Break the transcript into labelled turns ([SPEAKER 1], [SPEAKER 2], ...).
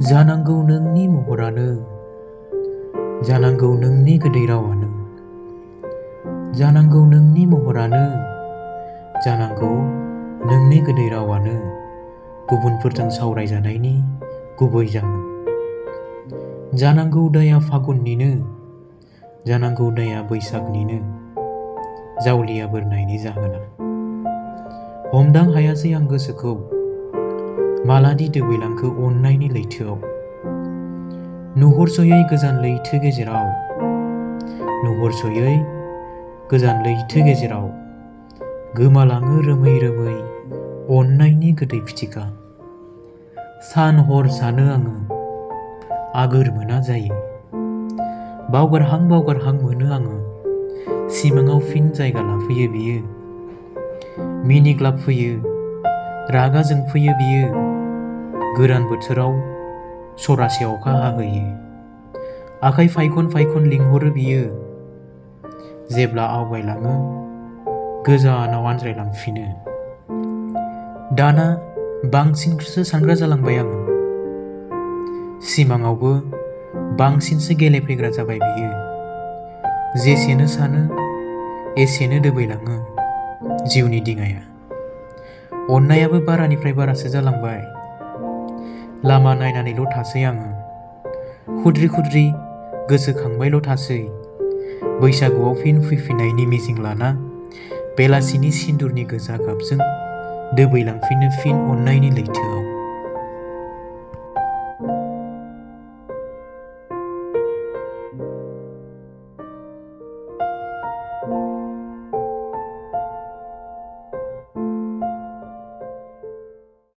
[SPEAKER 1] जानांगौ नोंनि महरानो, जानांगौ नोंनि गोदै रावानो, जानांगौ नोंनि महरानो, जानांगौ नोंनि गोदै रावानो गुबुनफोरजों सावरायजानायनि गुबै जाहोन। जानांगौ दाया फागुननिनो, जानांगौ दाया बैसागनिनो, जावलिया बोरनायनि जाहोना। हमदां हायासै आं गोसोखौ, मालादि दोबैलांखो अननायनि लैथोआव। नुहुरस'यै गोजान लैथो गेजेराव, नुहुरस'यै गोजान लैथो गेजेराव गोमालाङो रोमै रोमै अननायनि गोदै फिथिखा। सान हर सानो आङो, आगोर मोना जायो। बावगारहां बावगारहां मोनो आङो, सिमाङाव फिन जायगा लाफैयो बियो। मिनिग्लाबफैयो, रागा जोंफैयो बियो, गोरान बोथोराव सरासे अखा हाहोयो। आखाइ फायखन फायखन लिंहरो बियो, जेब्ला आवगायलाङो गोजानाव आनज्रायलांफिनो। दाना बांसिनसो सानग्रा जालांबाय आङो, सिमाङावबो बांसिनसो गेलेफैग्रा जाबाय बियो। जेसेनो सानो एसेनो दोबैलाङो जिउनि दिङाया। अननायाबो बारानिफ्राय बारासो जालांबाय। लामा नायनानैल' थासै आङो, खुद्रि खुद्रि गोसोखांबायल' थासै। बैसागुआव फिन फैफिननायनि मिजिं लाना बेलासिनि सिन्दुरनि गोजा गाबजों दोबैलांफिनो फिन अननायनि लैथोआव।